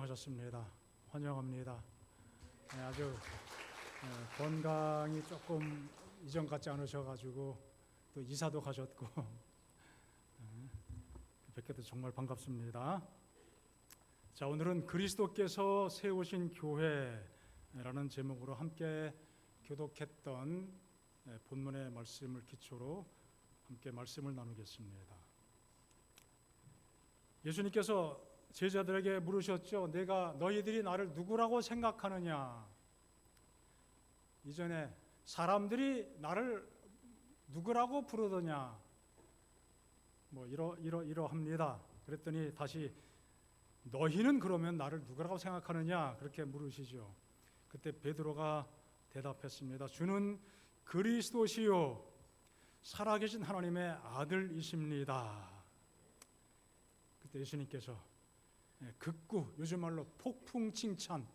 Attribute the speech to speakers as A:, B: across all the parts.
A: 입성하셨습니다. 환영합니다. 아주 건강이 조금 이전 같지 않으셔가지고 또 이사도 가셨고 뵙게 돼서 정말 반갑습니다. 자, 오늘은 그리스도께서 세우신 교회라는 제목으로 함께 교독했던 본문의 말씀을 기초로 함께 말씀을 나누겠습니다. 예수님께서 제자들에게 물으셨죠. 너희들이 나를 누구라고 생각하느냐? 이전에 사람들이 나를 누구라고 부르더냐? 이러합니다. 그랬더니 다시 너희는 그러면 나를 누구라고 생각하느냐? 그렇게 물으시죠. 그때 베드로가 대답했습니다. 주는 그리스도시요 살아계신 하나님의 아들이십니다. 그때 예수님께서 극구, 요즘 말로 폭풍 칭찬,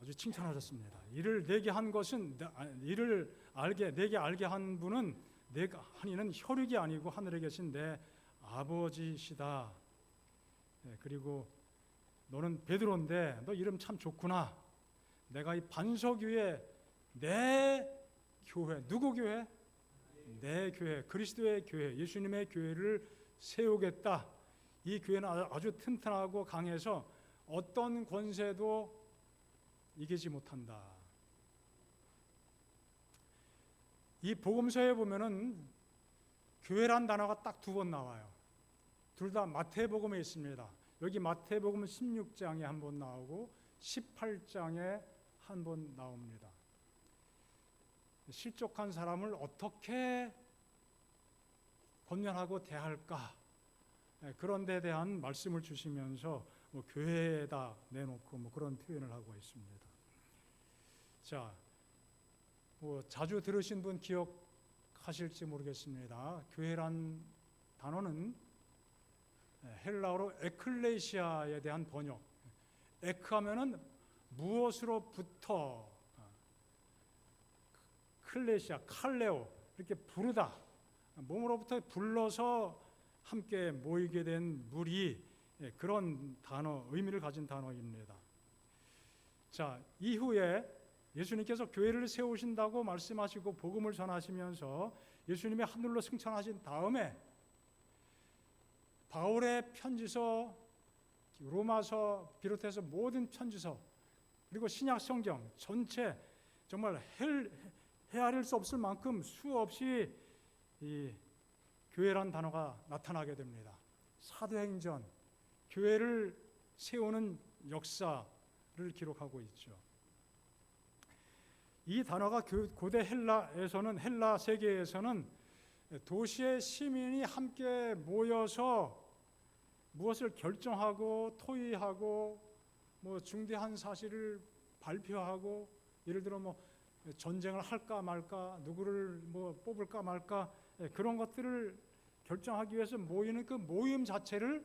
A: 아주 칭찬하셨습니다. 이를 내게 한 것은, 내게 알게 한 분은 내가 한이는 혈육이 아니고 하늘에 계신 내 아버지시다. 그리고 너는 베드로인데 너 이름 참 좋구나. 내가 이 반석 위에 내 교회, 누구 교회? 내 교회, 그리스도의 교회, 예수님의 교회를 세우겠다. 이 교회는 아주 튼튼하고 강해서 어떤 권세도 이기지 못한다. 이 복음서에 보면은 교회란 단어가 딱 두 번 나와요. 둘 다 마태복음에 있습니다. 여기 마태복음 16장에 한 번 나오고 18장에 한 번 나옵니다. 실족한 사람을 어떻게 권면하고 대할까? 그런 데 대한 말씀을 주시면서 교회에다 내놓고 그런 표현을 하고 있습니다. 자, 자주 들으신 분 기억하실지 모르겠습니다. 교회란 단어는 헬라어로 에클레시아에 대한 번역. 에크하면은 무엇으로부터, 클레시아, 칼레오 이렇게 부르다. 몸으로부터 불러서 함께 모이게 된 무리, 그런 단어, 의미를 가진 단어입니다. 자, 이후에 예수님께서 교회를 세우신다고 말씀하시고 복음을 전하시면서 예수님이 하늘로 승천하신 다음에 바울의 편지서, 로마서 비롯해서 모든 편지서 그리고 신약 성경 전체 정말 헤아릴 수 없을 만큼 수없이 이 교회란 단어가 나타나게 됩니다. 사도행전, 교회를 세우는 역사를 기록하고 있죠. 이 단어가 고대 헬라 세계에서는 도시의 시민이 함께 모여서 무엇을 결정하고 토의하고 중대한 사실을 발표하고, 예를 들어 전쟁을 할까 말까, 누구를 뽑을까 말까, 그런 것들을 결정하기 위해서 모이는 그 모임 자체를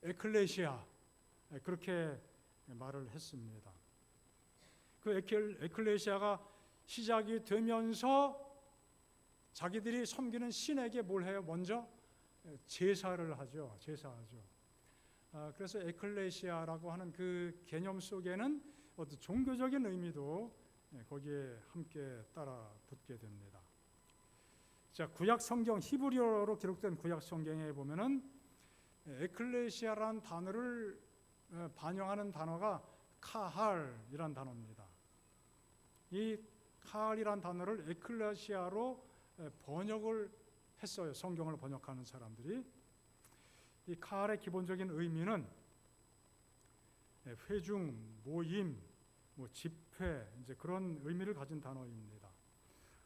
A: 에클레시아, 그렇게 말을 했습니다. 그 에클레시아가 시작이 되면서 자기들이 섬기는 신에게 뭘 해요? 먼저 제사를 하죠. 그래서 에클레시아라고 하는 그 개념 속에는 어떤 종교적인 의미도 거기에 함께 따라 붙게 됩니다. 자, 구약 성경 히브리어로 기록된 구약 성경에 보면은 에클레시아라는 단어를 반영하는 단어가 카할이란 단어입니다. 이 카할이란 단어를 에클레시아로 번역을 했어요. 성경을 번역하는 사람들이. 이 카할의 기본적인 의미는 회중, 모임, 집회, 이제 그런 의미를 가진 단어입니다.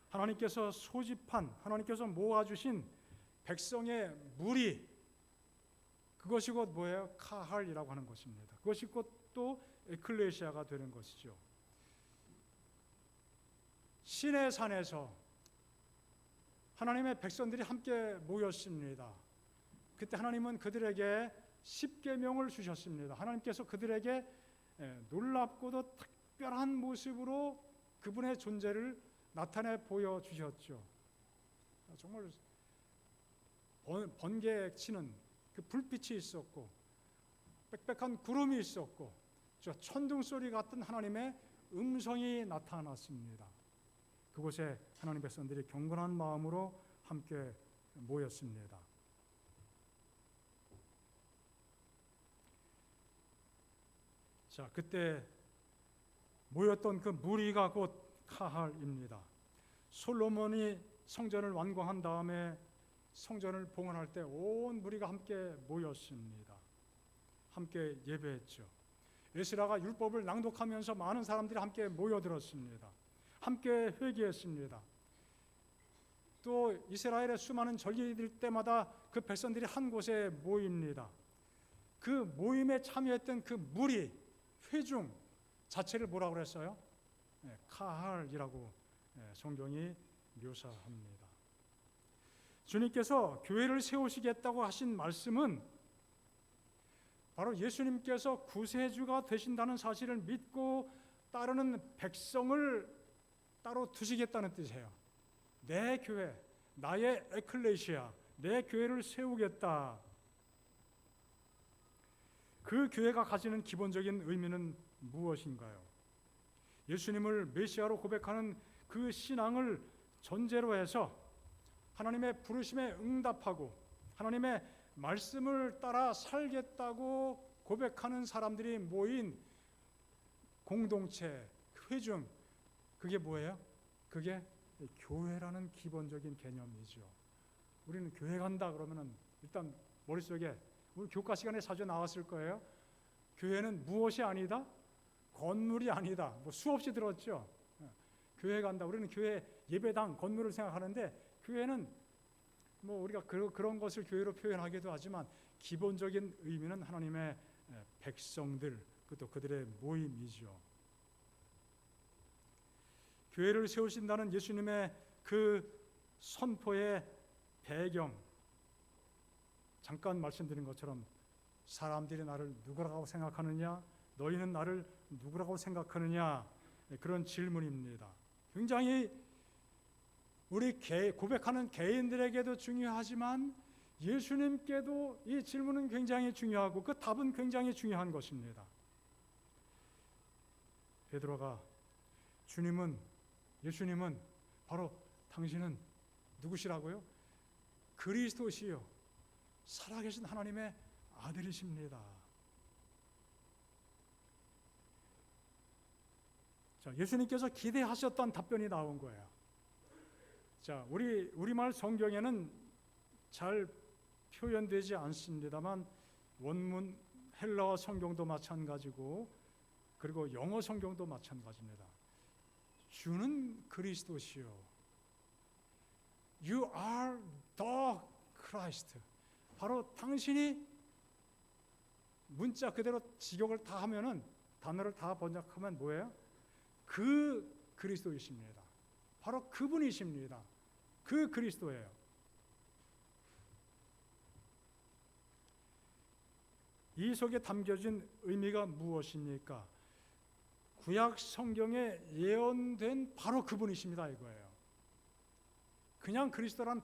A: 하나님께서 소집한, 하나님께서 모아주신 백성의 무리, 그것이 곧 뭐예요? 카할이라고 하는 것입니다. 그것이 곧 또 에클레시아가 되는 것이죠. 시내 산에서 하나님의 백성들이 함께 모였습니다. 그때 하나님은 그들에게 십계명을 주셨습니다. 하나님께서 그들에게 놀랍고도 특별한 모습으로 그분의 존재를 나타내 보여주셨죠. 정말 번개 치는 그 불빛이 있었고, 빽빽한 구름이 있었고 천둥 소리 같은 하나님의 음성이 나타났습니다. 그곳에 하나님 백성들이 경건한 마음으로 함께 모였습니다. 자, 그때 모였던 그 무리가 곧 카할입니다. 솔로몬이 성전을 완공한 다음에 성전을 봉헌할 때 온 무리가 함께 모였습니다. 함께 예배했죠. 에스라가 율법을 낭독하면서 많은 사람들이 함께 모여들었습니다. 함께 회개했습니다. 또 이스라엘의 수많은 절기일 때마다 그 백성들이 한 곳에 모입니다. 그 모임에 참여했던 그 무리, 회중 자체를 뭐라고 그랬어요? 카할이라고 성경이 묘사합니다. 주님께서 교회를 세우시겠다고 하신 말씀은 바로 예수님께서 구세주가 되신다는 사실을 믿고 따르는 백성을 따로 두시겠다는 뜻이에요. 내 교회, 나의 에클레시아, 내 교회를 세우겠다. 그 교회가 가지는 기본적인 의미는 무엇인가요? 예수님을 메시아로 고백하는 그 신앙을 전제로 해서 하나님의 부르심에 응답하고 하나님의 말씀을 따라 살겠다고 고백하는 사람들이 모인 공동체, 회중, 그게 뭐예요? 그게 교회라는 기본적인 개념이죠. 우리는 교회 간다 그러면은 일단 머릿속에 우리 교과 시간에 자주 나왔을 거예요. 교회는 무엇이 아니다? 건물이 아니다. 뭐 수없이 들었죠. 교회 간다. 우리는 교회 예배당, 건물을 생각하는데 교회는 뭐 우리가 그런 것을 교회로 표현하기도 하지만 기본적인 의미는 하나님의 백성들, 또 그들의 모임이죠. 교회를 세우신다는 예수님의 그 선포의 배경, 잠깐 말씀드린 것처럼 사람들이 나를 누구라고 생각하느냐, 너희는 나를 누구라고 생각하느냐, 그런 질문입니다. 굉장히 우리 고백하는 개인들에게도 중요하지만 예수님께도 이 질문은 굉장히 중요하고 그 답은 굉장히 중요한 것입니다. 베드로가 예수님은 바로 당신은 누구시라고요? 그리스도시요 살아계신 하나님의 아들이십니다. 자, 예수님께서 기대하셨던 답변이 나온 거예요. 자, 우리말 성경에는 잘 표현되지 않습니다만 원문 헬라어 성경도 마찬가지고 그리고 영어 성경도 마찬가지입니다. 주는 그리스도시요. You are the Christ. 바로 당신이 문자 그대로 직역을 다 하면은 단어를 다 번역하면 뭐예요? 그 그리스도이십니다. 바로 그분이십니다. 그 그리스도예요. 이 속에 담겨진 의미가 무엇입니까? 구약 성경에 예언된 바로 그분이십니다 이거예요. 그냥 그리스도란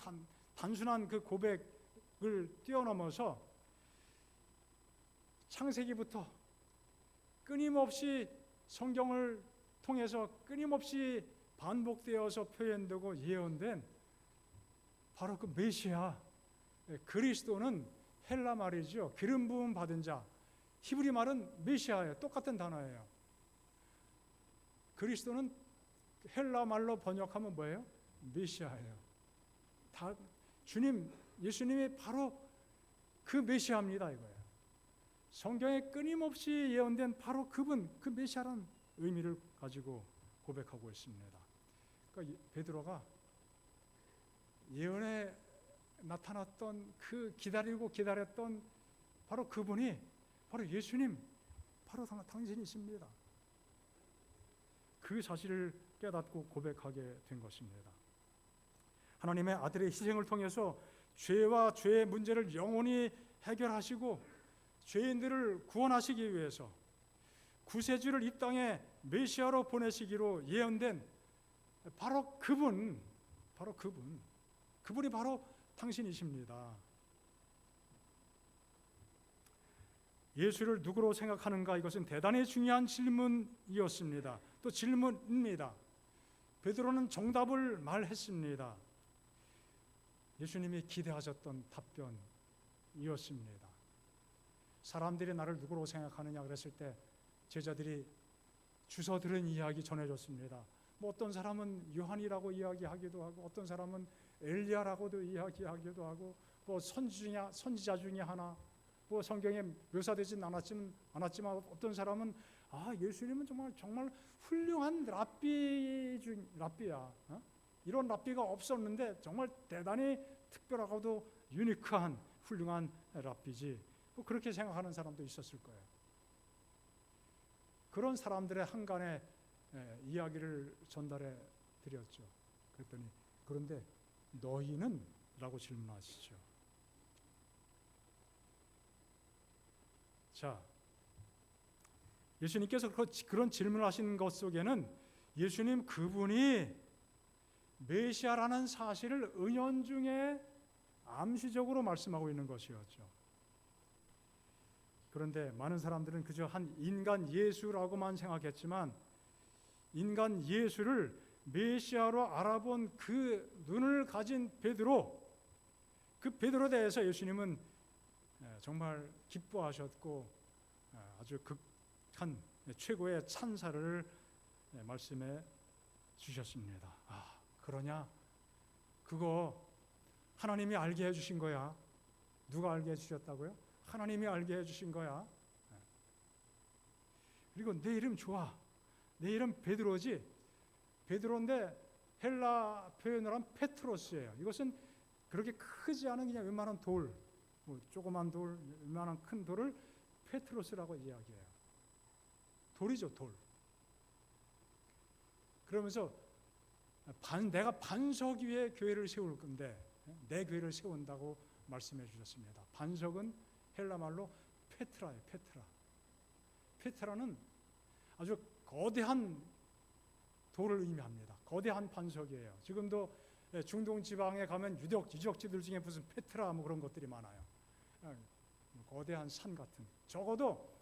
A: 단순한 그 고백을 뛰어넘어서 창세기부터 끊임없이 성경을 통해서 끊임없이 반복되어서 표현되고 예언된 바로 그 메시아 그리스도는 헬라 말이죠. 기름 부음 받은 자. 히브리 말은 메시아예요. 똑같은 단어예요. 그리스도는 헬라 말로 번역하면 뭐예요? 메시아예요. 다 예수님이 바로 그 메시아입니다 이거예요. 성경에 끊임없이 예언된 바로 그분, 그 메시아라는 의미를 가지고 고백하고 있습니다. 그러니까 베드로가 예언에 나타났던 그 기다렸던 바로 그분이 바로 예수님, 바로 당신이십니다. 그 사실을 깨닫고 고백하게 된 것입니다. 하나님의 아들의 희생을 통해서 죄와 죄의 문제를 영원히 해결하시고 죄인들을 구원하시기 위해서 구세주를 이 땅에 메시아로 보내시기로 예언된 바로 그분이 바로 당신이십니다. 예수를 누구로 생각하는가? 이것은 대단히 중요한 질문이었습니다. 또 질문입니다. 베드로는 정답을 말했습니다. 예수님이 기대하셨던 답변이었습니다. 사람들이 나를 누구로 생각하느냐 그랬을 때 제자들이 주워 들은 이야기 전해줬습니다. 뭐 어떤 사람은 요한이라고 이야기하기도 하고, 어떤 사람은 엘리야라고도 이야기하기도 하고, 뭐 선지자 중에 하나, 뭐 성경에 묘사되진 않았지만 어떤 사람은 예수님은 정말 훌륭한 랍비야. 이런 랍비가 없었는데 정말 대단히 특별하고도 유니크한 훌륭한 랍비지. 뭐 그렇게 생각하는 사람도 있었을 거예요. 그런 사람들의 한간에 이야기를 전달해 드렸죠. 그랬더니 그런데 너희는? 라고 질문하시죠. 자, 예수님께서 그런 질문을 하신 것 속에는 예수님 그분이 메시아라는 사실을 은연중에 암시적으로 말씀하고 있는 것이었죠. 그런데 많은 사람들은 그저 한 인간 예수라고만 생각했지만 인간 예수를 메시아로 알아본 그 눈을 가진 베드로, 그 베드로에 대해서 예수님은 정말 기뻐하셨고 아주 극한 최고의 찬사를 말씀해 주셨습니다. 그러냐? 그거 하나님이 알게 해주신 거야. 누가 알게 해주셨다고요? 하나님이 알게 해주신 거야. 그리고 내 이름 좋아. 내 이름 베드로지. 베드로인데 헬라 표현으로 하면 페트로스예요. 이것은 그렇게 크지 않은 그냥 웬만한 돌, 뭐 조그만 돌, 웬만한 큰 돌을 페트로스라고 이야기해요. 돌이죠, 돌. 그러면서 내가 반석 위에 교회를 세울 건데 내 교회를 세운다고 말씀해 주셨습니다. 반석은 헬라 말로 페트라예요. 페트라는 아주 거대한 돌을 의미합니다. 거대한 반석이에요. 지금도 중동 지방에 가면 유적지들 중에 무슨 페트라 뭐 그런 것들이 많아요. 거대한 산 같은. 적어도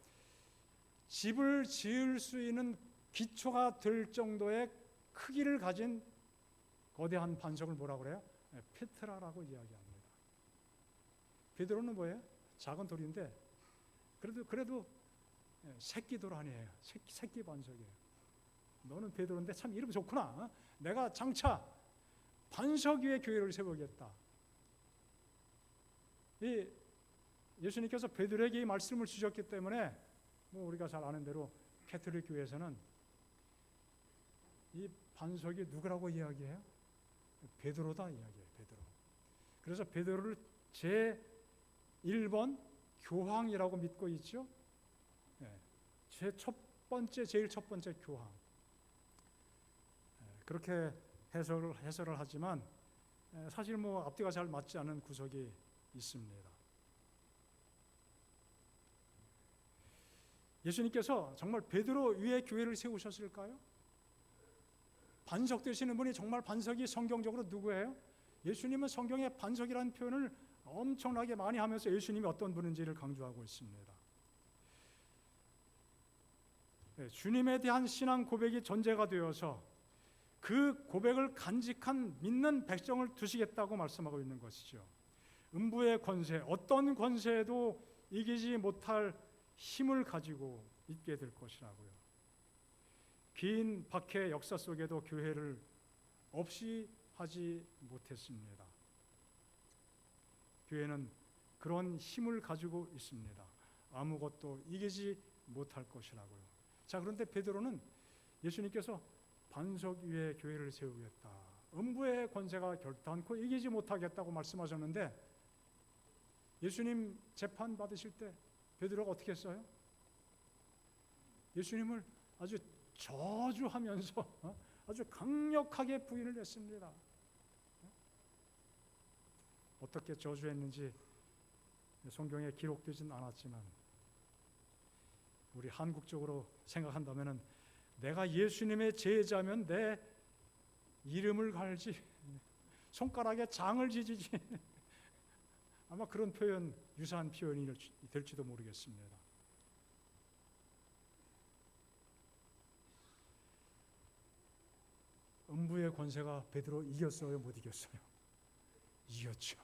A: 집을 지을 수 있는 기초가 될 정도의 크기를 가진 거대한 반석을 뭐라고 그래요? 페트라라고 이야기합니다. 베드로는 뭐예요? 작은 돌인데 그래도 새끼 돌 아니에요. 새끼 반석이에요. 너는 베드로인데 참 이름 좋구나. 내가 장차 반석 위에 교회를 세우겠다. 이 예수님께서 베드로에게 이 말씀을 주셨기 때문에 뭐 우리가 잘 아는 대로 캐톨릭 교회에서는 이 반석이 누구라고 이야기해요? 베드로다 이야기해요. 베드로. 그래서 베드로를 제 1번 교황이라고 믿고 있죠. 제일 첫 번째 교황. 그렇게 해설을 하지만 사실 뭐 앞뒤가 잘 맞지 않은 구석이 있습니다. 예수님께서 정말 베드로 위에 교회를 세우셨을까요? 반석 되시는 분이 정말 반석이 성경적으로 누구예요? 예수님은 성경에 반석이라는 표현을 엄청나게 많이 하면서 예수님이 어떤 분인지를 강조하고 있습니다. 주님에 대한 신앙 고백이 전제가 되어서 그 고백을 간직한 믿는 백성을 두시겠다고 말씀하고 있는 것이죠. 음부의 권세, 어떤 권세에도 이기지 못할 힘을 가지고 있게 될 것이라고요. 긴 박해 역사 속에도 교회를 없이 하지 못했습니다. 교회는 그런 힘을 가지고 있습니다. 아무것도 이기지 못할 것이라고요. 자, 그런데 베드로는 예수님께서 반석 위에 교회를 세우겠다. 음부의 권세가 결단코 이기지 못하겠다고 말씀하셨는데 예수님 재판 받으실 때 베드로가 어떻게 했어요? 예수님을 아주 저주하면서 아주 강력하게 부인을 했습니다. 어떻게 저주했는지 성경에 기록되진 않았지만 우리 한국적으로 생각한다면 내가 예수님의 제자면 내 이름을 갈지 손가락에 장을 지지지 아마 그런 표현, 유사한 표현이 될지도 모르겠습니다. 음부의 권세가 베드로 이겼어요? 못 이겼어요? 이겼죠.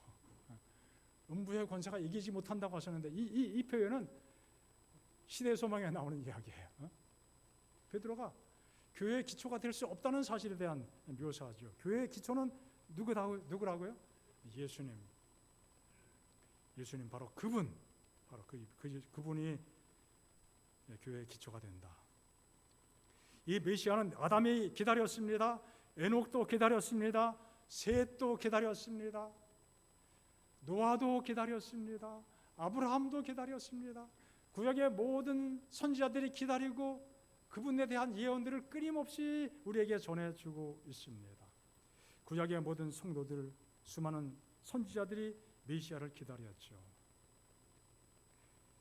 A: 음부의 권세가 이기지 못한다고 하셨는데 이 표현은 시대 소망에 나오는 이야기예요. 베드로가 교회의 기초가 될 수 없다는 사실에 대한 묘사죠. 교회의 기초는 누구라고요? 예수님. 예수님 바로 그분, 바로 그분이 교회의 기초가 된다. 이 메시아는 아담이 기다렸습니다. 에녹도 기다렸습니다. 셋도 기다렸습니다. 노아도 기다렸습니다. 아브라함도 기다렸습니다. 구약의 모든 선지자들이 기다리고 그분에 대한 예언들을 끊임없이 우리에게 전해주고 있습니다. 구약의 모든 성도들, 수많은 선지자들이 메시아를 기다렸죠.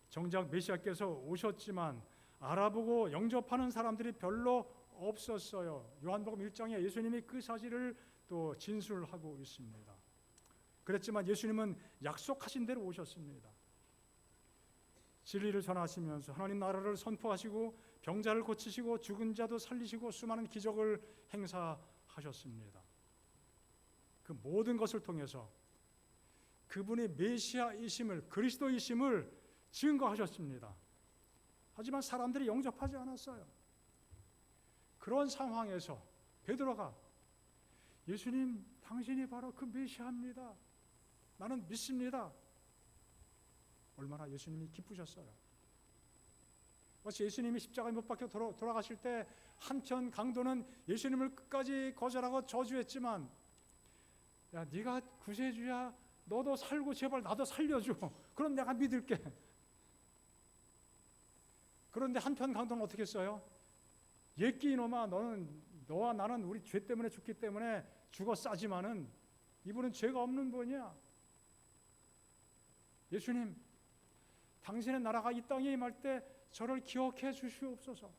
A: 정작 메시아께서 오셨지만 알아보고 영접하는 사람들이 별로 없었어요. 요한복음 1장에 예수님이 그 사실을 또 진술하고 있습니다. 그랬지만 예수님은 약속하신 대로 오셨습니다. 진리를 전하시면서 하나님 나라를 선포하시고 병자를 고치시고 죽은 자도 살리시고 수많은 기적을 행사하셨습니다. 그 모든 것을 통해서 그분이 메시아이심을, 그리스도이심을 증거하셨습니다. 하지만 사람들이 영접하지 않았어요. 그런 상황에서 베드로가 예수님, 당신이 바로 그 메시아입니다. 나는 믿습니다. 얼마나 예수님이 기쁘셨어요. 마치 예수님이 십자가에 못 박혀 돌아가실 때 한편 강도는 예수님을 끝까지 거절하고 저주했지만, 야, 네가 구세주야, 너도 살고 제발 나도 살려줘. 그럼 내가 믿을게. 그런데 한편 강도는 어떻게 했어요? 옛끼 이놈아, 너와 나는 우리 죄 때문에 죽기 때문에 죽어 싸지만은 이분은 죄가 없는 분이야. 예수님, 당신의 나라가 이 땅에 임할 때 저를 기억해 주시옵소서.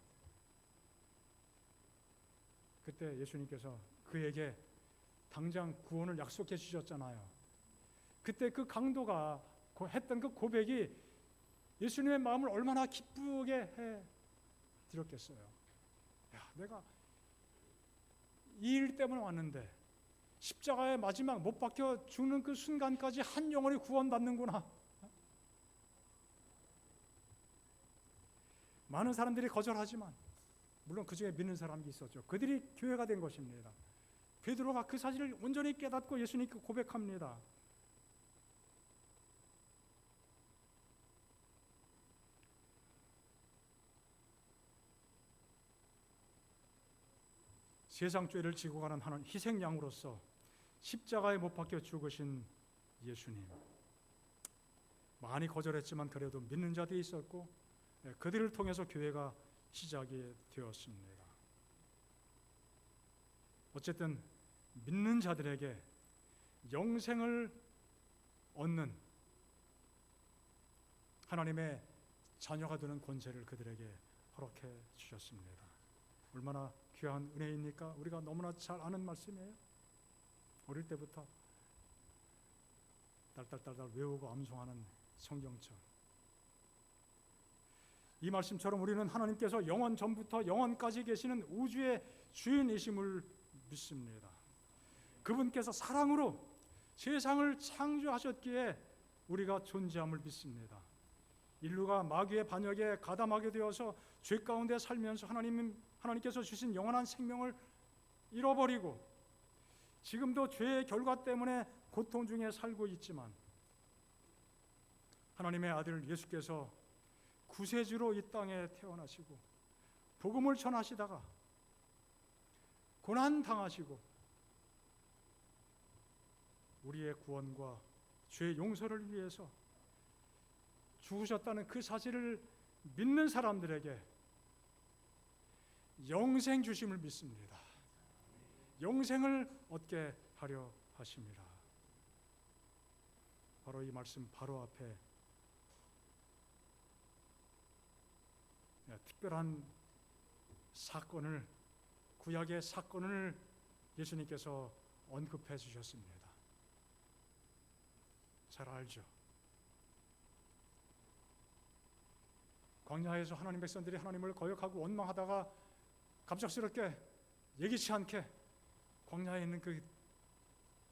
A: 그때 예수님께서 그에게 당장 구원을 약속해 주셨잖아요. 그때 그 강도가 했던 그 고백이 예수님의 마음을 얼마나 기쁘게 해 드렸겠어요. 야, 내가 이 일 때문에 왔는데 십자가의 마지막 못 박혀 죽는 그 순간까지 한 영혼이 구원받는구나. 많은 사람들이 거절하지만 물론 그 중에 믿는 사람이 있었죠. 그들이 교회가 된 것입니다. 베드로가 그 사실을 온전히 깨닫고 예수님께 고백합니다. 세상 죄를 지고 가는 하나님, 희생양으로서 십자가에 못 박혀 죽으신 예수님. 많이 거절했지만 그래도 믿는 자들이 있었고 그들을 통해서 교회가 시작이 되었습니다. 어쨌든 믿는 자들에게 영생을 얻는 하나님의 자녀가 되는 권세를 그들에게 허락해 주셨습니다. 얼마나 귀한 은혜입니까? 우리가 너무나 잘 아는 말씀이에요. 어릴 때부터 딸딸딸딸 외우고 암송하는 성경처럼 이 말씀처럼 우리는 하나님께서 영원 전부터 영원까지 계시는 우주의 주인이심을 믿습니다. 그분께서 사랑으로 세상을 창조하셨기에 우리가 존재함을 믿습니다. 인류가 마귀의 반역에 가담하게 되어서 죄 가운데 살면서 하나님께서 주신 영원한 생명을 잃어버리고 지금도 죄의 결과 때문에 고통 중에 살고 있지만 하나님의 아들 예수께서 구세주로 이 땅에 태어나시고 복음을 전하시다가 고난 당하시고 우리의 구원과 죄 용서를 위해서 죽으셨다는 그 사실을 믿는 사람들에게 영생 주심을 믿습니다. 영생을 얻게 하려 하십니다. 바로 이 말씀 바로 앞에 특별한 사건을, 구약의 사건을 예수님께서 언급해 주셨습니다. 잘 알죠? 광야에서 하나님 백성들이 하나님을 거역하고 원망하다가 갑작스럽게 예기치 않게 광야에 있는 그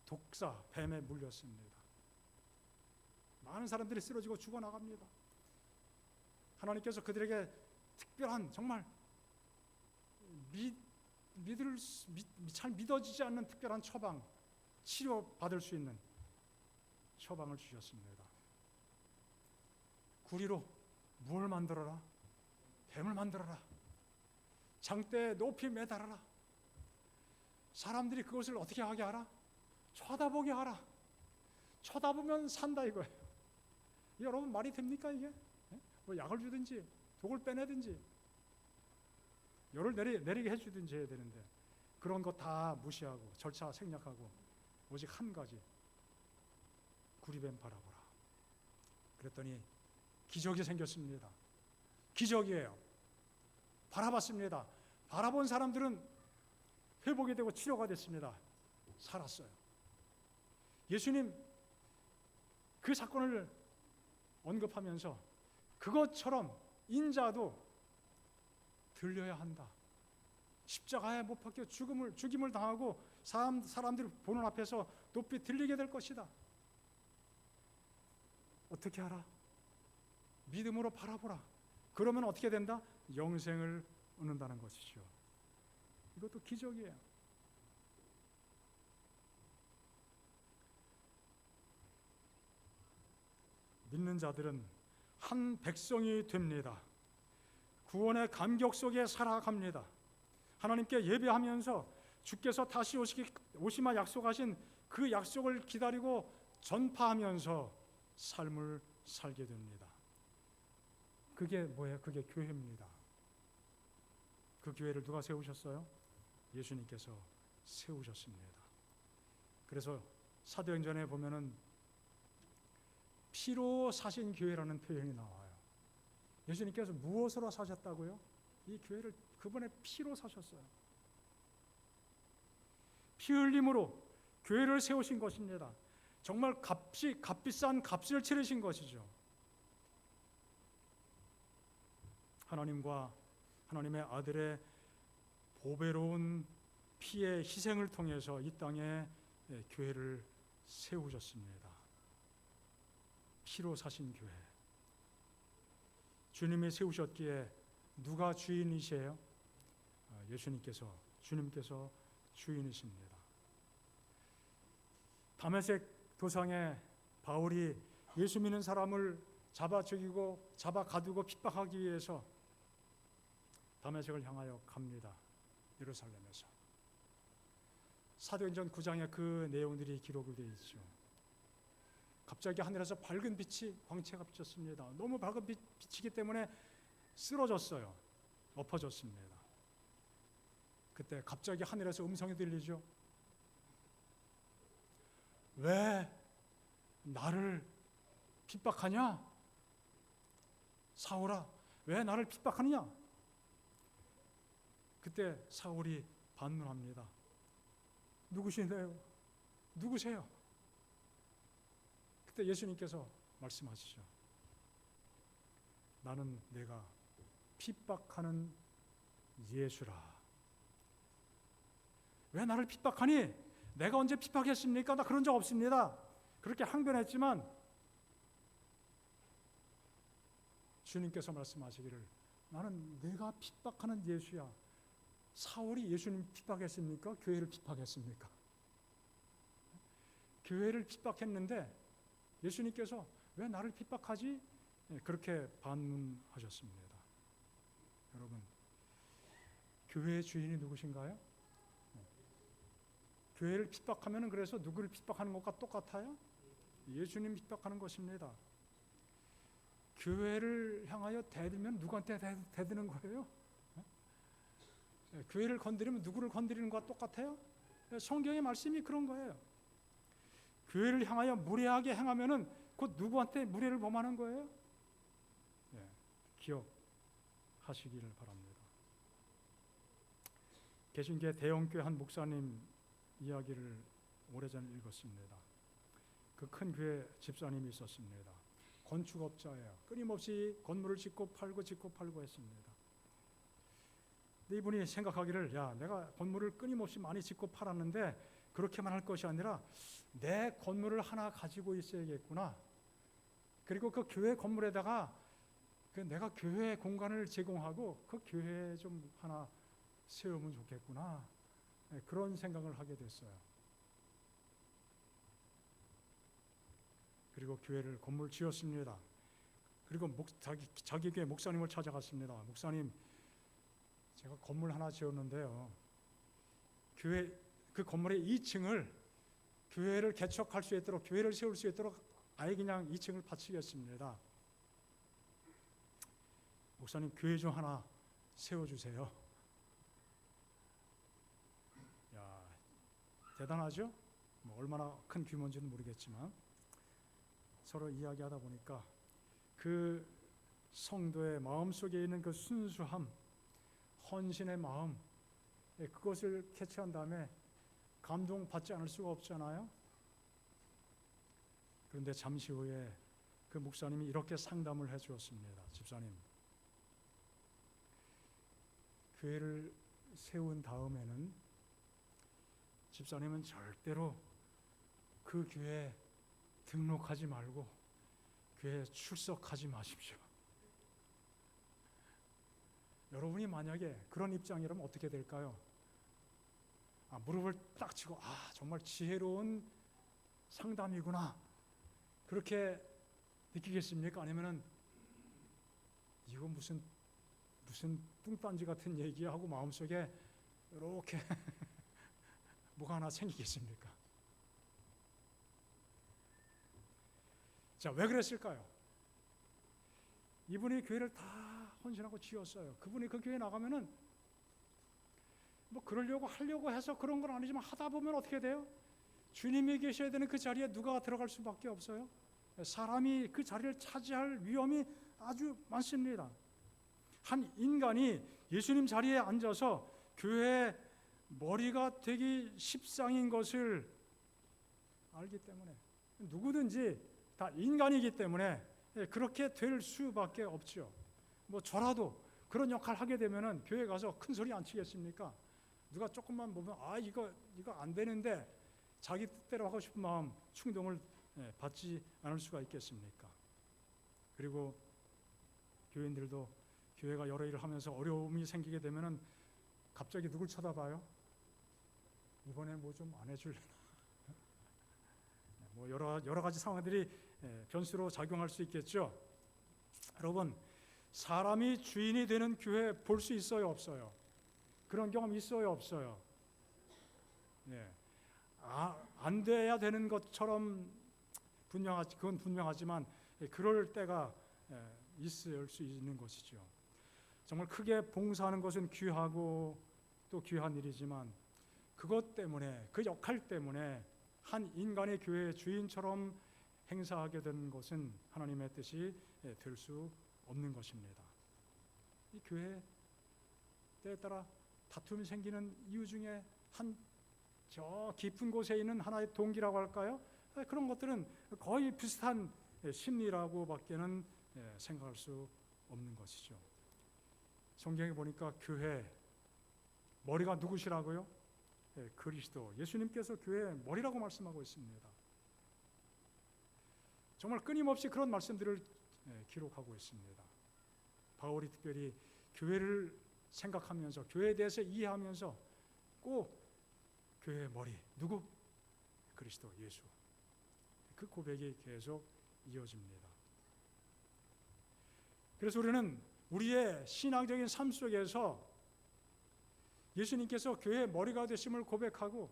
A: 독사 뱀에 물렸습니다. 많은 사람들이 쓰러지고 죽어나갑니다. 하나님께서 그들에게 특별한 정말 잘 믿어지지 않는 특별한 처방, 치료받을 수 있는 처방을 주셨습니다. 구리로 뭘 만들어라? 뱀을 만들어라. 장대에 높이 매달아라. 사람들이 그것을 어떻게 하게 하라? 쳐다보게 하라. 쳐다보면 산다 이거예요. 여러분 말이 됩니까 이게? 뭐 약을 주든지 독을 빼내든지 열을 내리게 해주든지 해야 되는데 그런 거 다 무시하고 절차 생략하고 오직 한 가지, 구리뱀 바라보라. 그랬더니 기적이 생겼습니다. 기적이에요. 바라봤습니다. 바라본 사람들은 회복이 되고 치료가 됐습니다. 살았어요. 예수님 그 사건을 언급하면서 그것처럼 인자도 들려야 한다. 십자가에 못 박혀 죽임을 당하고 사람들이 보는 앞에서 높이 들리게 될 것이다. 어떻게 하라? 믿음으로 바라보라. 그러면 어떻게 된다? 영생을 얻는다는 것이죠. 이것도 기적이에요. 믿는 자들은 한 백성이 됩니다. 구원의 감격 속에 살아갑니다. 하나님께 예배하면서 주께서 다시 오시마 약속하신 그 약속을 기다리고 전파하면서 삶을 살게 됩니다. 그게 뭐예요? 그게 교회입니다. 그 교회를 누가 세우셨어요? 예수님께서 세우셨습니다. 그래서 사도행전에 보면은 피로 사신 교회라는 표현이 나와요. 예수님께서 무엇으로 사셨다고요? 이 교회를 그분의 피로 사셨어요. 피 흘림으로 교회를 세우신 것입니다. 정말 값비싼 값을 치르신 것이죠. 하나님과 하나님의 아들의 보배로운 피의 희생을 통해서 이 땅에 교회를 세우셨습니다. 피로 사신 교회. 주님이 세우셨기에 누가 주인이세요? 주님께서 주인이십니다. 다메섹 도상에 바울이 예수 믿는 사람을 잡아 죽이고 잡아 가두고 핍박하기 위해서 다메섹을 향하여 갑니다. 예루살렘에서. 사도행전 9장에 그 내용들이 기록이 되어 있죠. 갑자기 하늘에서 밝은 빛이 광채가 비쳤습니다. 너무 밝은 빛이기 때문에 쓰러졌어요. 엎어졌습니다. 그때 갑자기 하늘에서 음성이 들리죠. 왜 나를 핍박하냐? 사울아, 왜 나를 핍박하느냐? 그때 사울이 반문합니다. 누구시네요? 누구세요? 그때 예수님께서 말씀하시죠. 나는 내가 핍박하는 예수라. 왜 나를 핍박하니? 내가 언제 핍박했습니까? 나 그런 적 없습니다. 그렇게 항변했지만 주님께서 말씀하시기를 나는 내가 핍박하는 예수야. 사울이 예수님 핍박했습니까? 교회를 핍박했습니까? 교회를 핍박했는데 예수님께서 왜 나를 핍박하지? 그렇게 반문하셨습니다. 여러분, 교회의 주인이 누구신가요? 교회를 핍박하면 그래서 누구를 핍박하는 것과 똑같아요? 예수님 핍박하는 것입니다. 교회를 향하여 대들면 누구한테 대드는 거예요? 교회를 건드리면 누구를 건드리는 것과 똑같아요? 성경의 말씀이 그런 거예요. 교회를 향하여 무례하게 행하면은 곧 누구한테 무례를 범하는 거예요? 기억하시기를 바랍니다. 개신교 대형교회 한 목사님 이야기를 오래전에 읽었습니다. 그 큰 교회 집사님이 있었습니다. 건축업자예요. 끊임없이 건물을 짓고 팔고 했습니다. 근데 이분이 생각하기를, 야, 내가 건물을 끊임없이 많이 짓고 팔았는데 그렇게만 할 것이 아니라 내 건물을 하나 가지고 있어야겠구나. 그리고 그 교회 건물에다가 내가 교회 공간을 제공하고 그 교회 좀 하나 세우면 좋겠구나. 그런 생각을 하게 됐어요. 그리고 교회를 건물 지었습니다. 그리고 자기 교회 목사님을 찾아갔습니다. 목사님, 제가 건물 하나 지었는데요, 교회 그 건물의 2층을 교회를 개척할 수 있도록, 교회를 세울 수 있도록 아예 그냥 2층을 바치겠습니다. 목사님, 교회 좀 하나 세워주세요. 야, 대단하죠? 뭐 얼마나 큰 규모인지는 모르겠지만 서로 이야기하다 보니까 그 성도의 마음속에 있는 그 순수함, 헌신의 마음, 그것을 캐치한 다음에 감동받지 않을 수가 없잖아요. 그런데 잠시 후에 그 목사님이 이렇게 상담을 해 주었습니다. 집사님, 교회를 세운 다음에는 집사님은 절대로 그 교회에 등록하지 말고 교회에 출석하지 마십시오. 여러분이 만약에 그런 입장이라면 어떻게 될까요? 무릎을 딱 치고, 정말 지혜로운 상담이구나, 그렇게 느끼겠습니까? 아니면은 이거 무슨 뚱딴지 같은 얘기야 하고 마음속에 이렇게 뭐가 하나 생기겠습니까? 자, 왜 그랬을까요? 이분이 교회를 다 헌신하고 지었어요. 그분이 그 교회 나가면은 뭐 그러려고 하려고 해서 그런 건 아니지만 하다 보면 어떻게 돼요? 주님이 계셔야 되는 그 자리에 누가 들어갈 수밖에 없어요. 사람이 그 자리를 차지할 위험이 아주 많습니다. 한 인간이 예수님 자리에 앉아서 교회의 머리가 되기 십상인 것을 알기 때문에, 누구든지 다 인간이기 때문에 그렇게 될 수밖에 없죠. 뭐 저라도 그런 역할 하게 되면은 교회 가서 큰 소리 안 치겠습니까? 누가 조금만 보면 이거 안 되는데 자기 뜻대로 하고 싶은 마음, 충동을 받지 않을 수가 있겠습니까? 그리고 교인들도 교회가 여러 일을 하면서 어려움이 생기게 되면은 갑자기 누굴 쳐다봐요? 이번에 뭐 좀 안 해줄래나? 뭐 여러 가지 상황들이 변수로 작용할 수 있겠죠. 여러분, 사람이 주인이 되는 교회 볼 수 있어요, 없어요? 그런 경험 있어요, 없어요? 안 돼야 되는 것처럼 그건 분명하지만 그럴 때가 있을 수 있는 것이죠. 정말 크게 봉사하는 것은 귀하고 또 귀한 일이지만 그것 때문에, 그 역할 때문에 한 인간의 교회의 주인처럼 행사하게 되는 것은 하나님의 뜻이 될 수 없는 것입니다. 이 교회 때에 따라 다툼이 생기는 이유 중에 저 깊은 곳에 있는 하나의 동기라고 할까요? 그런 것들은 거의 비슷한 심리라고 밖에는 생각할 수 없는 것이죠. 성경에 보니까 교회 머리가 누구시라고요? 그리스도, 예수님께서 교회의 머리라고 말씀하고 있습니다. 정말 끊임없이 그런 말씀들을 기록하고 있습니다. 바울이 특별히 교회를 생각하면서, 교회에 대해서 이해하면서 꼭 교회의 머리, 누구? 그리스도 예수. 그 고백이 계속 이어집니다. 그래서 우리는 우리의 신앙적인 삶 속에서 예수님께서 교회의 머리가 되심을 고백하고,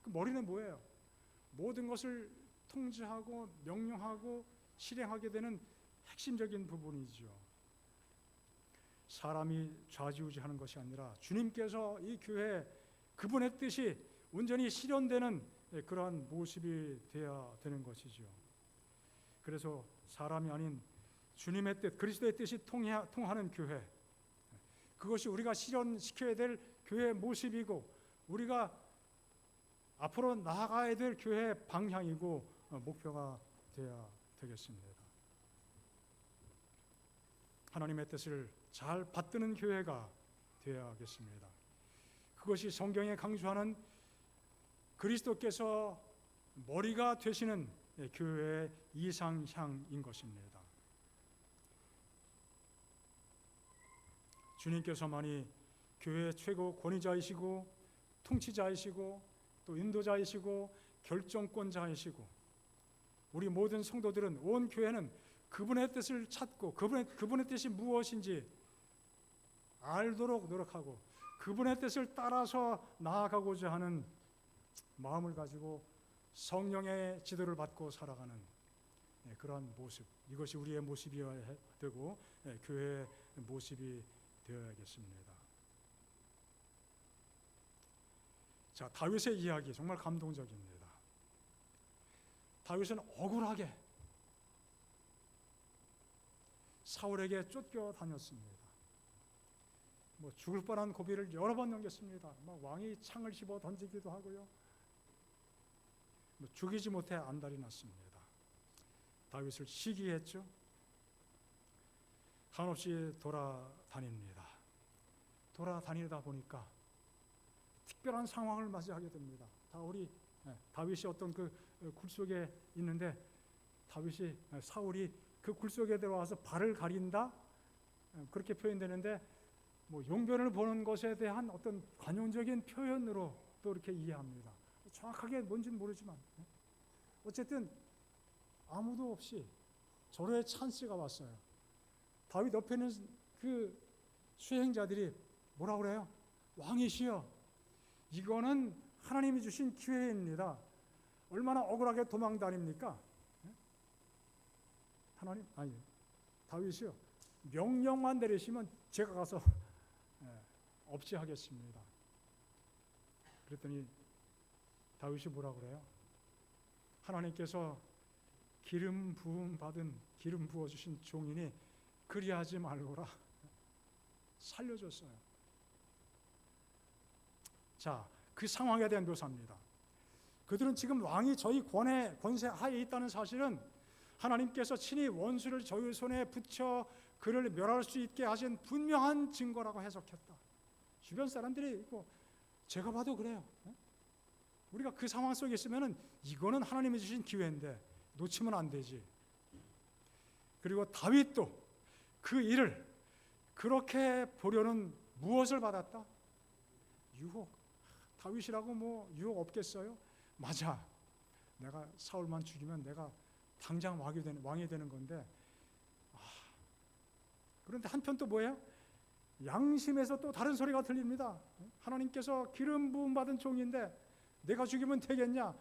A: 그 머리는 뭐예요? 모든 것을 통제하고 명령하고 실행하게 되는 핵심적인 부분이죠. 사람이 좌지우지하는 것이 아니라 주님께서 이 교회에 그분의 뜻이 온전히 실현되는 그러한 모습이 되어야 되는 것이죠. 그래서 사람이 아닌 주님의 뜻, 그리스도의 뜻이 통하는 교회, 그것이 우리가 실현시켜야 될 교회의 모습이고 우리가 앞으로 나아가야 될 교회의 방향이고 목표가 되어야 되겠습니다. 하나님의 뜻을 잘 받드는 교회가 되어야겠습니다. 그것이 성경에 강조하는 그리스도께서 머리가 되시는 교회의 이상향인 것입니다. 주님께서만이 교회의 최고 권위자이시고 통치자이시고 또 인도자이시고 결정권자이시고 우리 모든 성도들은 온 교회는 그분의 뜻을 찾고 그분의 뜻이 무엇인지 알도록 노력하고 그분의 뜻을 따라서 나아가고자 하는 마음을 가지고 성령의 지도를 받고 살아가는 그러한 모습, 이것이 우리의 모습이어야 되고 교회의 모습이 되어야겠습니다. 자, 다윗의 이야기 정말 감동적입니다. 다윗은 억울하게 사울에게 쫓겨다녔습니다. 죽을 뻔한 고비를 여러 번 넘겼습니다. 왕이 창을 집어 던지기도 하고요. 죽이지 못해 안달이 났습니다. 다윗을 시기했죠. 한없이 돌아다닙니다. 돌아다니다 보니까 특별한 상황을 맞이하게 됩니다. 다윗이 어떤 그 굴 속에 있는데 사울이 그 굴 속에 들어와서 발을 가린다 그렇게 표현되는데 용변을 보는 것에 대한 어떤 관용적인 표현으로 또 이렇게 이해합니다. 정확하게 뭔지는 모르지만 어쨌든 아무도 없이 절호의 찬스가 왔어요. 다윗 옆에 있는 그 수행자들이 뭐라 그래요? 왕이시여, 이거는 하나님이 주신 기회입니다. 얼마나 억울하게 도망다닙니까? 다윗이요, 명령만 내리시면 제가 가서 없애하겠습니다. 그랬더니 다윗이 뭐라 그래요? 하나님께서 기름 부어주신 종이니 그리하지 말거라 살려줬어요. 자, 그 상황에 대한 묘사입니다. 그들은 지금 왕이 저희 권세 하에 있다는 사실은 하나님께서 친히 원수를 저희 손에 붙여 그를 멸할 수 있게 하신 분명한 증거라고 해석했다. 주변 사람들이 있고 제가 봐도 그래요. 우리가 그 상황 속에 있으면 이거는 하나님이 주신 기회인데 놓치면 안 되지. 그리고 다윗도 그 일을 그렇게 보려는 무엇을 받았다? 유혹. 다윗이라고 유혹 없겠어요? 맞아. 내가 사울만 죽이면 내가 당장 왕이 되는 건데. 그런데 한편 또 뭐예요? 양심에서 또 다른 소리가 들립니다. 하나님께서 기름 부음 받은 종인데 내가 죽이면 되겠냐?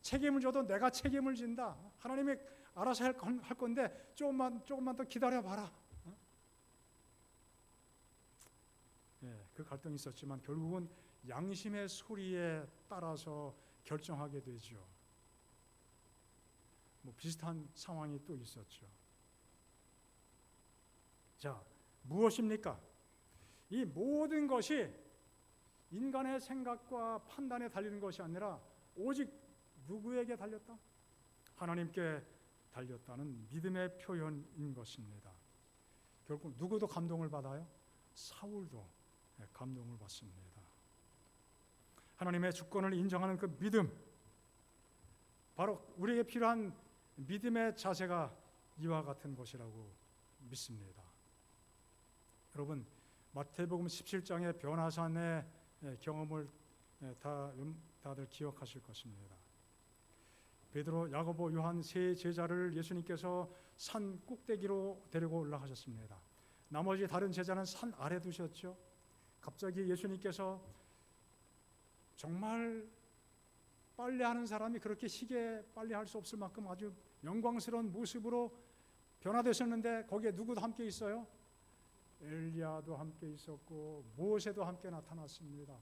A: 책임을 져도 내가 책임을 진다. 하나님이 알아서 할 건데 조금만 더 기다려봐라. 그 갈등이 있었지만 결국은 양심의 소리에 따라서 결정하게 되죠. 비슷한 상황이 또 있었죠. 자, 무엇입니까? 이 모든 것이 인간의 생각과 판단에 달리는 것이 아니라 오직 누구에게 달렸다? 하나님께 달렸다는 믿음의 표현인 것입니다. 결국 누구도 감동을 받아요? 사울도 감동을 받습니다. 하나님의 주권을 인정하는 그 믿음, 바로 우리에게 필요한 믿음의 자세가 이와 같은 것이라고 믿습니다. 여러분, 마태복음 17장의 변화산의 경험을 다들 기억하실 것입니다. 베드로, 야고보, 요한 세 제자를 예수님께서 산 꼭대기로 데리고 올라가셨습니다. 나머지 다른 제자는 산 아래 두셨죠. 갑자기 예수님께서 정말 빨래하는 사람이 그렇게 시계 빨래할 수 없을 만큼 아주 영광스러운 모습으로 변화되셨는데 거기에 누구도 함께 있어요? 엘리야도 함께 있었고 모세도 함께 나타났습니다.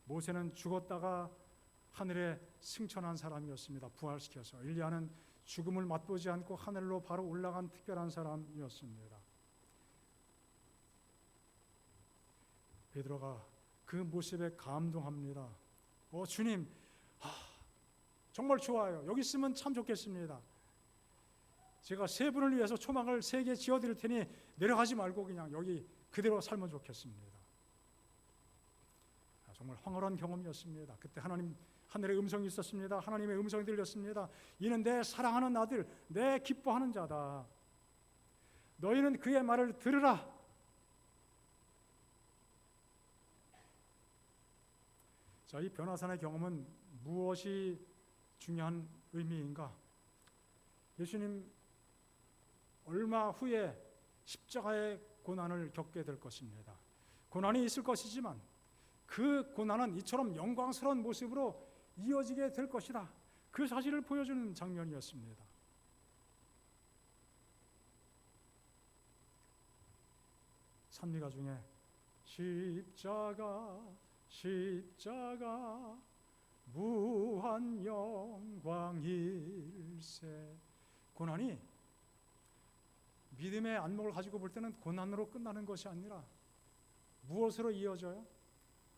A: 모세는 죽었다가 하늘에 승천한 사람이었습니다. 부활시켜서. 엘리야는 죽음을 맛보지 않고 하늘로 바로 올라간 특별한 사람이었습니다. 베드로가 그 모습에 감동합니다. 주님, 정말 좋아요. 여기 있으면 참 좋겠습니다. 제가 세 분을 위해서 초막을 3개 지어드릴 테니 내려가지 말고 그냥 여기 그대로 살면 좋겠습니다. 정말 황홀한 경험이었습니다. 그때 하늘의 음성이 있었습니다. 하나님의 음성이 들렸습니다. 이는 내 사랑하는 아들, 내 기뻐하는 자다. 너희는 그의 말을 들으라. 자, 이 변화산의 경험은 무엇이 중요한 의미인가? 예수님 얼마 후에 십자가의 고난을 겪게 될 것입니다. 고난이 있을 것이지만 그 고난은 이처럼 영광스러운 모습으로 이어지게 될 것이다. 그 사실을 보여주는 장면이었습니다. 찬미가 중에 십자가 무한 영광일세. 고난이 믿음의 안목을 가지고 볼 때는 고난으로 끝나는 것이 아니라 무엇으로 이어져요?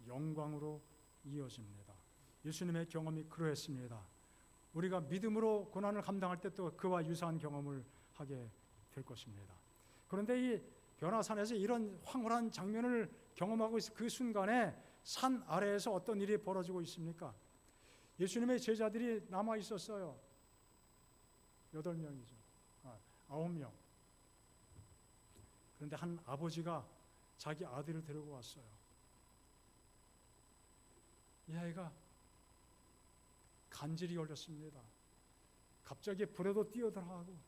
A: 영광으로 이어집니다. 예수님의 경험이 그러했습니다. 우리가 믿음으로 고난을 감당할 때 또 그와 유사한 경험을 하게 될 것입니다. 그런데 이 변화산에서 이런 황홀한 장면을 경험하고 있을 그 순간에 산 아래에서 어떤 일이 벌어지고 있습니까? 예수님의 제자들이 남아 있었어요. 8명이죠. 9명. 그런데 한 아버지가 자기 아들을 데리고 왔어요. 이 아이가 간질이 걸렸습니다. 갑자기 불에도 뛰어들어가고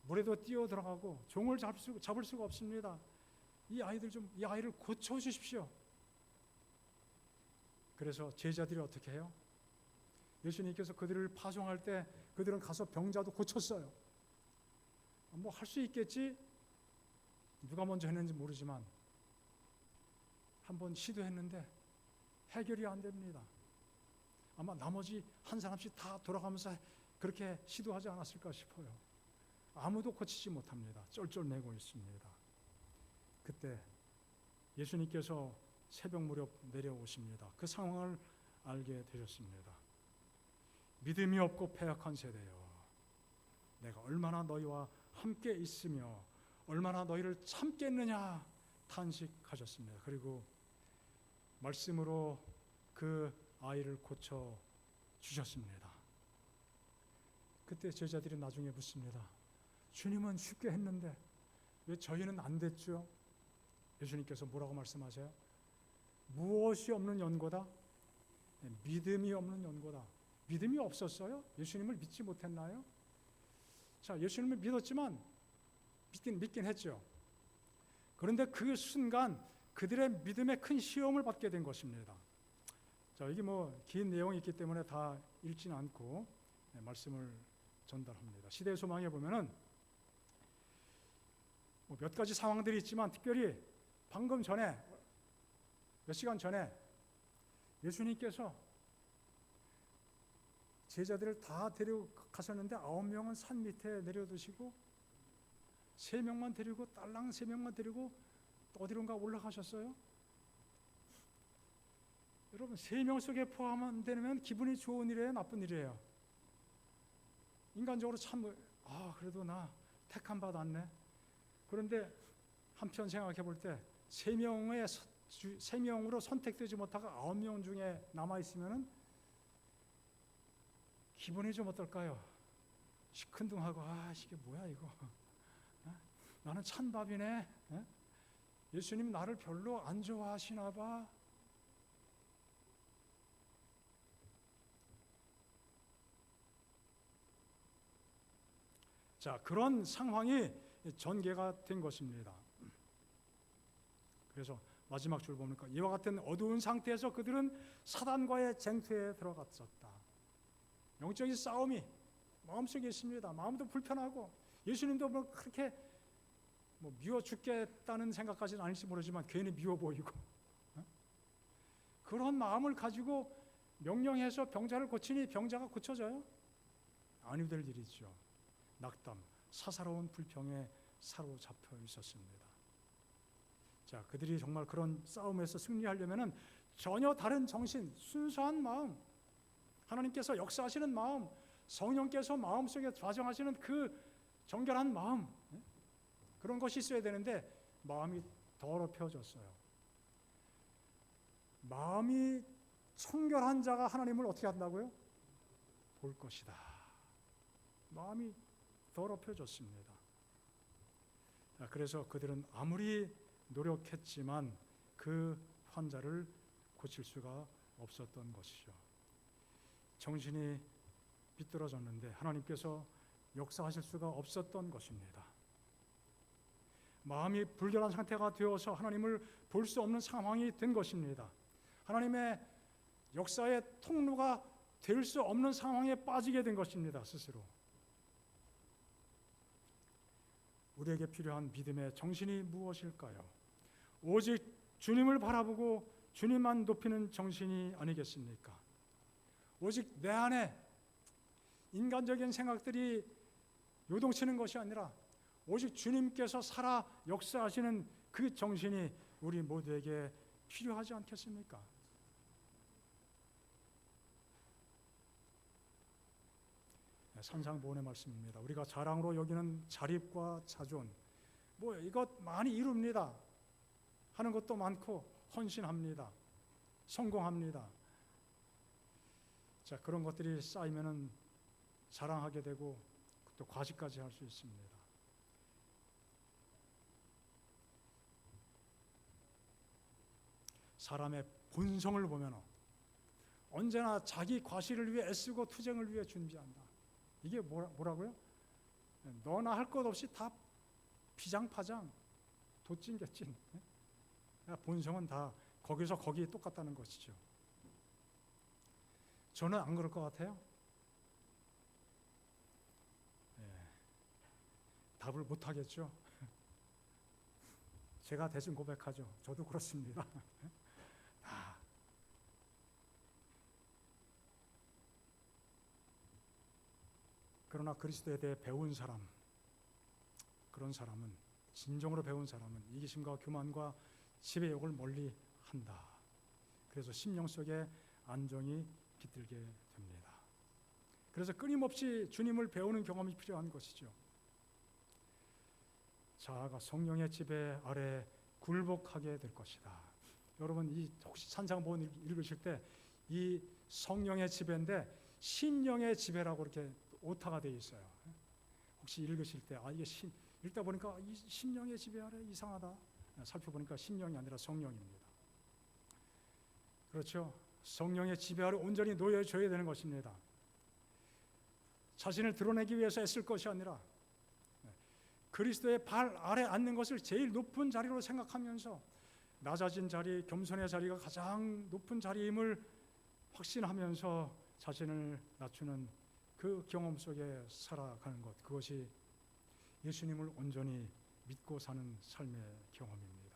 A: 물에도 뛰어들어가고 종을 잡을 수가 없습니다. 이 아이를 고쳐주십시오. 그래서 제자들이 어떻게 해요? 예수님께서 그들을 파송할 때 그들은 가서 병자도 고쳤어요. 뭐 할 수 있겠지? 누가 먼저 했는지 모르지만 한번 시도했는데 해결이 안 됩니다. 아마 나머지 한 사람씩 다 돌아가면서 그렇게 시도하지 않았을까 싶어요. 아무도 고치지 못합니다. 쩔쩔매고 있습니다. 그때 예수님께서 새벽 무렵 내려오십니다. 그 상황을 알게 되셨습니다. 믿음이 없고 패역한 세대여, 내가 얼마나 너희와 함께 있으며 얼마나 너희를 참겠느냐 탄식하셨습니다. 그리고 말씀으로 그 아이를 고쳐 주셨습니다. 그때 제자들이 나중에 묻습니다. 주님은 쉽게 했는데 왜 저희는 안 됐죠? 예수님께서 뭐라고 말씀하세요? 무엇이 없는 연고다? 믿음이 없는 연고다. 믿음이 없었어요? 예수님을 믿지 못했나요? 자, 예수님을 믿었지만 믿긴 했죠. 그런데 그 순간 그들의 믿음에 큰 시험을 받게 된 것입니다. 자, 이게 뭐 긴 내용이 있기 때문에 다 읽지는 않고 말씀을 전달합니다. 시대의 소망에 보면은 몇 가지 상황들이 있지만 특별히 방금 전에 몇 시간 전에 예수님께서 제자들을 다 데리고 가셨는데 9명은 산 밑에 내려두시고 3명만 데리고 딸랑 3명만 데리고 또 어디론가 올라가셨어요. 여러분 3명 속에 포함 안 되면 기분이 좋은 일이에요, 나쁜 일이에요? 인간적으로 참 그래도 나 택함 받았네. 그런데 한편 생각해 볼 때 3명으로 선택되지 못하고 9명 중에 남아 있으면은 기분이 좀 어떨까요? 시큰둥하고 이게 뭐야 이거? 나는 찬밥이네. 예수님 나를 별로 안 좋아하시나 봐. 자, 그런 상황이 전개가 된 것입니다. 그래서 마지막 줄 보니까 이와 같은 어두운 상태에서 그들은 사단과의 쟁투에 들어갔었다. 영적인 싸움이 마음속에 있습니다. 마음도 불편하고 예수님도 뭐 그렇게 미워 죽겠다는 생각까지는 아닐지 모르지만 괜히 미워 보이고 그런 마음을 가지고 명령해서 병자를 고치니 병자가 고쳐져요? 아니 될 일이죠. 낙담, 사사로운 불평에 사로잡혀 있었습니다. 자, 그들이 정말 그런 싸움에서 승리하려면은 전혀 다른 정신, 순수한 마음, 하나님께서 역사하시는 마음, 성령께서 마음속에 좌정하시는 그 정결한 마음, 그런 것이 있어야 되는데 마음이 더럽혀졌어요. 마음이 청결한 자가 하나님을 어떻게 한다고요? 볼 것이다. 마음이 더럽혀졌습니다. 그래서 그들은 아무리 노력했지만 그 환자를 고칠 수가 없었던 것이죠. 정신이 비뚤어졌는데 하나님께서 역사하실 수가 없었던 것입니다. 마음이 불결한 상태가 되어서 하나님을 볼 수 없는 상황이 된 것입니다. 하나님의 역사의 통로가 될 수 없는 상황에 빠지게 된 것입니다. 스스로. 우리에게 필요한 믿음의 정신이 무엇일까요? 오직 주님을 바라보고 주님만 높이는 정신이 아니겠습니까? 오직 내 안에 인간적인 생각들이 요동치는 것이 아니라 오직 주님께서 살아 역사하시는 그 정신이 우리 모두에게 필요하지 않겠습니까? 산상보훈의 말씀입니다. 우리가 자랑으로 여기는 자립과 자존, 이것 많이 이룹니다. 하는 것도 많고 헌신합니다. 성공합니다. 자, 그런 것들이 쌓이면은 자랑하게 되고 또 과시까지 할 수 있습니다. 사람의 본성을 보면 언제나 자기 과시를 위해 애쓰고 투쟁을 위해 준비한다. 이게 뭐라고요? 너나 할 것 없이 다 비장파장, 도찐개찐. 본성은 다 거기서 거기 똑같다는 것이죠. 저는 안 그럴 것 같아요. 답을 못 하겠죠. 제가 대신 고백하죠. 저도 그렇습니다. 그러나 그리스도에 대해 배운 사람, 그런 사람은, 진정으로 배운 사람은 이기심과 교만과 지배욕을 멀리 한다. 그래서 심령 속에 안정이 깃들게 됩니다. 그래서 끊임없이 주님을 배우는 경험이 필요한 것이죠. 자아가 성령의 지배 아래 굴복하게 될 것이다. 여러분, 혹시 산상보훈 읽으실 때 이 성령의 지배인데 신령의 지배라고 이렇게 오타가 되어 있어요. 혹시 읽으실 때 이게 읽다 보니까 이 신령의 지배 아래 이상하다. 살펴보니까 신령이 아니라 성령입니다. 그렇죠? 성령의 지배 아래 온전히 놓여져야 되는 것입니다. 자신을 드러내기 위해서 애쓸 것이 아니라 그리스도의 발 아래 앉는 것을 제일 높은 자리로 생각하면서 낮아진 자리, 겸손의 자리가 가장 높은 자리임을 확신하면서 자신을 낮추는 그 경험 속에 살아가는 것, 그것이 예수님을 온전히 믿고 사는 삶의 경험입니다.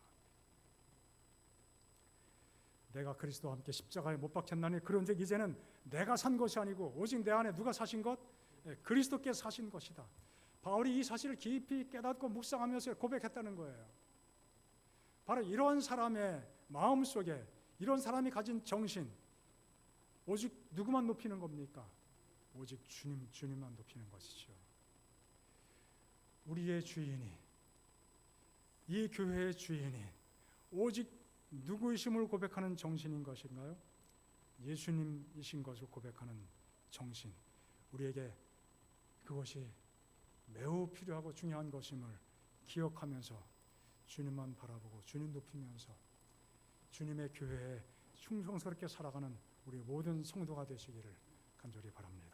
A: 내가 그리스도와 함께 십자가에 못 박혔나니 그런즉 이제는 내가 산 것이 아니고 오직 내 안에 누가 사신 것? 그리스도께서 사신 것이다. 바울이 이 사실을 깊이 깨닫고 묵상하면서 고백했다는 거예요. 바로 이런 사람의 마음속에, 이런 사람이 가진 정신, 오직 누구만 높이는 겁니까? 오직 주님만 높이는 것이죠. 우리의 주인이, 이 교회의 주인이 오직 누구이심을 고백하는 정신인 것인가요? 예수님이신 것을 고백하는 정신. 우리에게 그것이 매우 필요하고 중요한 것임을 기억하면서 주님만 바라보고 주님 높이면서 주님의 교회에 충성스럽게 살아가는 우리 모든 성도가 되시기를 간절히 바랍니다.